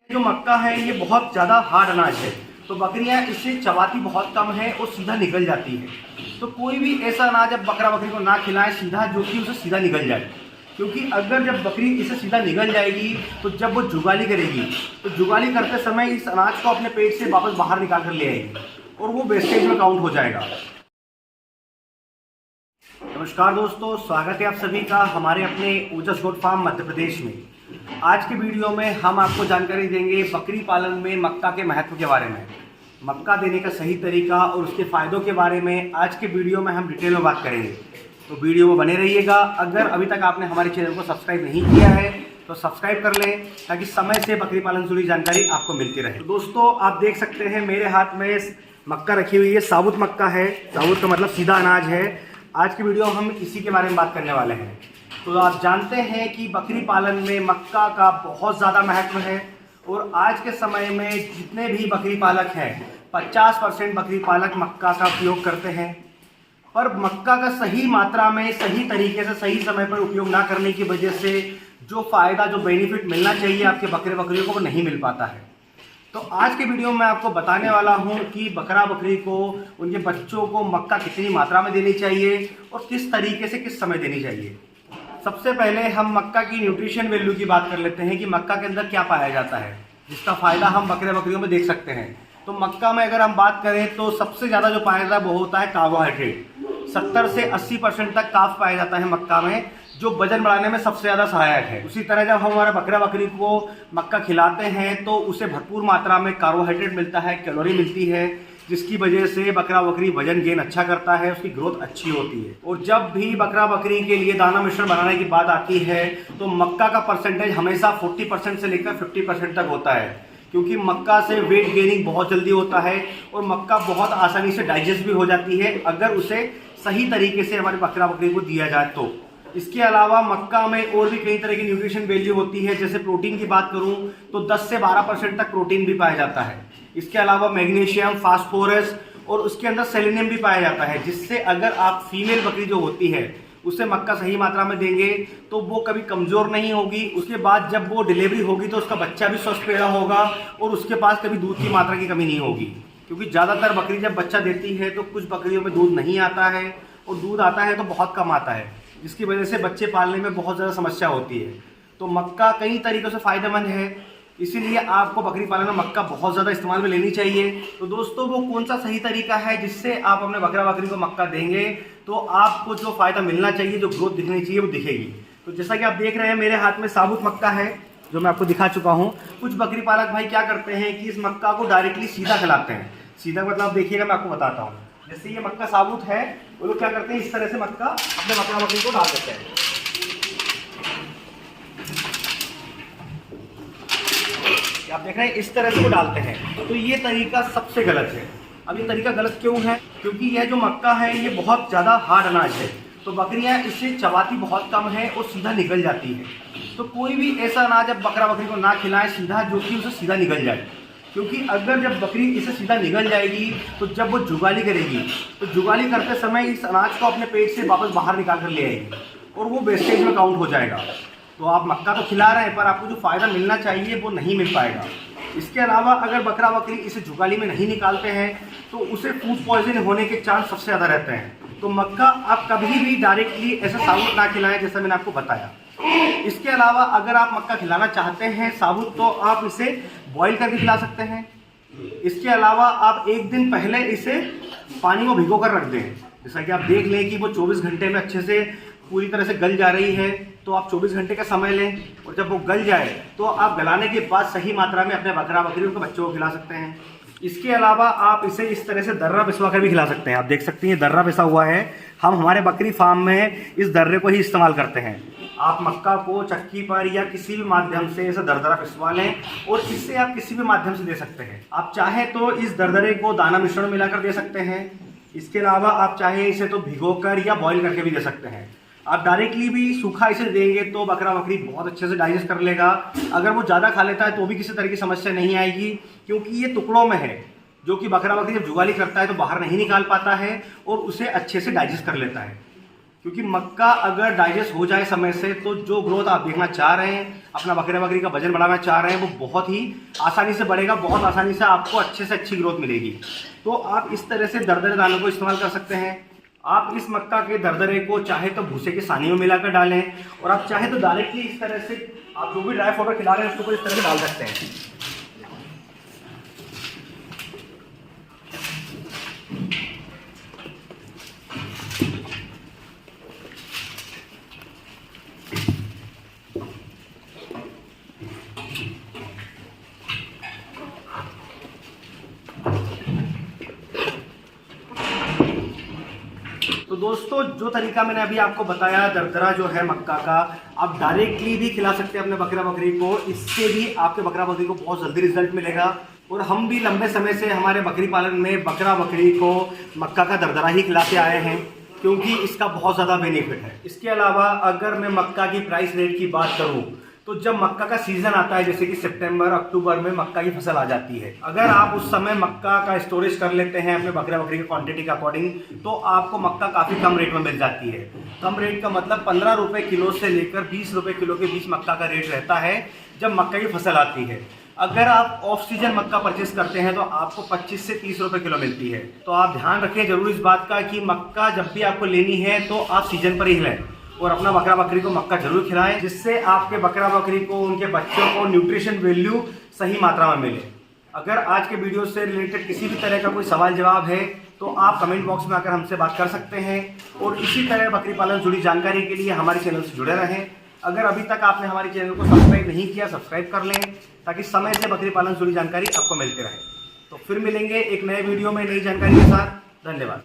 जो मक्का है ये बहुत ज़्यादा हार्ड अनाज है, तो बकरियां इसे चबाती बहुत कम है और सीधा निकल जाती है। तो कोई भी ऐसा अनाज अब बकरा बकरी को ना खिलाएं सीधा, जो कि उसे सीधा निकल जाए, क्योंकि अगर जब बकरी इसे सीधा निकल जाएगी तो जब वो जुगाली करेगी तो जुगाली करते समय इस अनाज को अपने पेट से वापस बाहर निकाल कर ले आएगी और वो वेस्टेज में काउंट हो जाएगा। नमस्कार दोस्तों, स्वागत है आप सभी का हमारे अपने ओजस गोट फार्म मध्य प्रदेश में। आज के वीडियो में हम आपको जानकारी देंगे बकरी पालन में मक्का के महत्व के बारे में, मक्का देने का सही तरीका और उसके फ़ायदों के बारे में आज के वीडियो में हम डिटेल में बात करेंगे। तो वीडियो में बने रहिएगा। अगर अभी तक आपने हमारे चैनल को सब्सक्राइब नहीं किया है तो सब्सक्राइब कर लें, ताकि समय से बकरी पालन से जुड़ी जानकारी आपको मिलती रहे। तो दोस्तों, आप देख सकते हैं मेरे हाथ में मक्का रखी हुई है। साबुत मक्का है, साबुत का मतलब सीधा अनाज है। आज की वीडियो हम इसी के बारे में बात करने वाले हैं। तो आप जानते हैं कि बकरी पालन में मक्का का बहुत ज़्यादा महत्व है और आज के समय में जितने भी बकरी पालक हैं 50% बकरी पालक मक्का का उपयोग करते हैं। पर मक्का का सही मात्रा में, सही तरीके से, सही समय पर उपयोग ना करने की वजह से जो फ़ायदा, जो बेनिफिट मिलना चाहिए आपके बकरे बकरियों को, वो नहीं मिल पाता है। तो आज के वीडियो में आपको बताने वाला हूं कि बकरा बकरी को, उनके बच्चों को मक्का कितनी मात्रा में देनी चाहिए और किस तरीके से, किस समय देनी चाहिए। सबसे पहले हम मक्का की न्यूट्रिशन वैल्यू की बात कर लेते हैं कि मक्का के अंदर क्या पाया जाता है, जिसका फ़ायदा हम बकरे बकरियों में देख सकते हैं। तो मक्का में अगर हम बात करें तो सबसे ज़्यादा जो पाया जाता है वो होता है कार्बोहाइड्रेट। 70 से 80% तक काफ पाया जाता है मक्का में, जो वजन बढ़ाने में सबसे ज़्यादा सहायक है। उसी तरह जब हम हमारे बकरा बकरी को मक्का खिलाते हैं तो उसे भरपूर मात्रा में कार्बोहाइड्रेट मिलता है, कैलोरी मिलती है, जिसकी वजह से बकरा बकरी वजन गेन अच्छा करता है, उसकी ग्रोथ अच्छी होती है। और जब भी बकरा बकरी के लिए दाना मिश्रण बनाने की बात आती है तो मक्का का परसेंटेज हमेशा 40% से लेकर 50% तक होता है, क्योंकि मक्का से वेट गेनिंग बहुत जल्दी होता है और मक्का बहुत आसानी से डाइजेस्ट भी हो जाती है अगर उसे सही तरीके से हमारे बकरा बकरी को दिया जाए तो। इसके अलावा मक्का में और भी कई तरह की न्यूट्रिशन वैल्यू होती है। जैसे प्रोटीन की बात करूं तो 10 से 12% तक प्रोटीन भी पाया जाता है। इसके अलावा मैग्नीशियम, फास्फोरस और उसके अंदर सेलेनियम भी पाया जाता है, जिससे अगर आप फीमेल बकरी जो होती है उसे मक्का सही मात्रा में देंगे तो वो कभी कमज़ोर नहीं होगी। उसके बाद जब वो डिलीवरी होगी तो उसका बच्चा भी स्वस्थ पैदा होगा और उसके पास कभी दूध की मात्रा की कमी नहीं होगी। क्योंकि ज़्यादातर बकरी जब बच्चा देती है तो कुछ बकरियों में दूध नहीं आता है और दूध आता है तो बहुत कम आता है, जिसकी वजह से बच्चे पालने में बहुत ज़्यादा समस्या होती है। तो मक्का कई तरीक़ों से फ़ायदेमंद है, इसीलिए आपको बकरी पालन में मक्का बहुत ज़्यादा इस्तेमाल में लेनी चाहिए। तो दोस्तों, वो कौन सा सही तरीका है जिससे आप अपने बकरा बकरी को मक्का देंगे तो आपको जो फ़ायदा मिलना चाहिए, जो ग्रोथ दिखनी चाहिए, वो दिखेगी। तो जैसा कि आप देख रहे हैं मेरे हाथ में साबुत मक्का है, जो मैं आपको दिखा चुका हूँ। कुछ बकरी पालक भाई क्या करते हैं कि इस मक्का को डायरेक्टली सीधा खिलाते हैं। सीधा मतलब देखिएगा, मैं आपको बताता हूँ। जैसे ये मक्का साबुत है, वो लोग क्या करते हैं, इस तरह से मक्का अपने बकरा बकरी को डाल देते हैं। आप देख रहे हैं इस तरह से वो डालते हैं। तो ये तरीका सबसे गलत है। अब ये तरीका गलत क्यों है? क्योंकि यह जो मक्का है ये बहुत ज़्यादा हार्ड अनाज है, तो बकरियां इसे चबाती बहुत कम है और सीधा निकल जाती है। तो कोई भी ऐसा अनाज अब बकरा बकरी को ना खिलाएं सीधा, जो कि उसे सीधा निकल जाए, क्योंकि अगर जब बकरी इसे सीधा निकल जाएगी तो जब वो जुगाली करेगी तो जुगाली करते समय इस अनाज को अपने पेट से वापस बाहर निकाल कर ले आएगी और वो वेस्टेज में काउंट हो जाएगा। तो आप मक्का तो खिला रहे हैं पर आपको जो फ़ायदा मिलना चाहिए वो नहीं मिल पाएगा। इसके अलावा अगर बकरा बकरी इसे जुगाली में नहीं निकालते हैं तो उसे फूड पॉइजन होने के चांस सबसे ज़्यादा रहते हैं। तो मक्का आप कभी भी डायरेक्टली ऐसे साबुत ना खिलाएं, जैसा मैंने आपको बताया। इसके अलावा अगर आप मक्का खिलाना चाहते हैं साबुत, तो आप इसे बॉईल करके खिला सकते हैं। इसके अलावा आप एक दिन पहले इसे पानी में भिगो कर रख दें। जैसा कि आप देख लें कि वो 24 घंटे में अच्छे से पूरी तरह से गल जा रही है, तो आप 24 घंटे का समय लें और जब वो गल जाए तो आप गलाने के बाद सही मात्रा में अपने बकरा बकरियों के बच्चों को खिला सकते हैं। इसके अलावा आप इसे इस तरह से दर्रा पिसवा कर भी खिला सकते हैं। आप देख सकते हैं दर्रा पिसा हुआ है। हम हमारे बकरी फार्म में इस दर्रे को ही इस्तेमाल करते हैं। आप मक्का को चक्की पर या किसी भी माध्यम से इसे दरदरा पिसवा लें और इससे आप किसी भी माध्यम से दे सकते हैं। आप चाहे तो इस दरदरे को दाना मिश्रण मिलाकर दे सकते हैं। इसके अलावा आप चाहे इसे तो भिगोकर या बॉईल करके भी दे सकते हैं। आप डायरेक्टली भी सूखा इसे देंगे तो बकरा बकरी बहुत अच्छे से डाइजेस्ट कर लेगा। अगर वो ज़्यादा खा लेता है तो भी किसी तरह की समस्या नहीं आएगी, क्योंकि ये टुकड़ों में है, जो कि बकरा बकरी जब जुगाली करता है तो बाहर नहीं निकाल पाता है और उसे अच्छे से डाइजेस्ट कर लेता है। क्योंकि मक्का अगर डाइजेस्ट हो जाए समय से तो जो ग्रोथ आप देखना चाह रहे हैं, अपना बकरी का वजन बढ़ाना चाह रहे हैं, वो बहुत ही आसानी से बढ़ेगा, बहुत आसानी से आपको अच्छे से अच्छी ग्रोथ मिलेगी। तो आप इस तरह से दरदरे दानों को इस्तेमाल कर सकते हैं। आप इस मक्का के दरदरे को चाहे तो भूसे के सानी में मिलाकर डालें, और आप चाहे तो डायरेक्टली इस तरह से आप जो भी ड्राई पाउडर खिला रहे हैं उसको इस तरह से डाल सकते हैं। तो दोस्तों, जो तरीका मैंने अभी आपको बताया दरदरा जो है मक्का का, आप डायरेक्टली भी खिला सकते हैं अपने बकरी को। इससे भी आपके बकरी को बहुत जल्दी रिजल्ट मिलेगा। और हम भी लंबे समय से हमारे बकरी पालन में बकरी को मक्का का दरदरा ही खिलाते आए हैं, क्योंकि इसका बहुत ज़्यादा बेनिफिट है। इसके अलावा अगर मैं मक्का की प्राइस रेट की बात करूँ तो जब मक्का का सीजन आता है, जैसे कि सितंबर अक्टूबर में मक्का की फसल आ जाती है, अगर आप उस समय मक्का का स्टोरेज कर लेते हैं अपने बकरी की क्वांटिटी के अकॉर्डिंग, तो आपको मक्का काफ़ी कम रेट में मिल जाती है। कम रेट का मतलब 15 रुपये किलो से लेकर 20 रुपये किलो के बीच मक्का का रेट रहता है जब मक्का की फसल आती है। अगर आप ऑफ सीजन मक्का परचेस करते हैं तो आपको 25 से 30 रुपये किलो मिलती है। तो आप ध्यान रखें जरूर इस बात का कि मक्का जब भी आपको लेनी है तो आप सीजन पर ही लें, और अपना बकरी को मक्का जरूर खिलाएं, जिससे आपके बकरी को, उनके बच्चों को न्यूट्रिशन वैल्यू सही मात्रा में मिले। अगर आज के वीडियो से रिलेटेड किसी भी तरह का कोई सवाल जवाब है तो आप कमेंट बॉक्स में आकर हमसे बात कर सकते हैं, और इसी तरह बकरी पालन जुड़ी जानकारी के लिए हमारे चैनल से जुड़े रहें। अगर अभी तक आपने हमारे चैनल को सब्सक्राइब नहीं किया, सब्सक्राइब कर लें, ताकि समय से बकरी पालन जुड़ी जानकारी आपको मिलती रहे। तो फिर मिलेंगे एक नए वीडियो में नई जानकारी के साथ। धन्यवाद।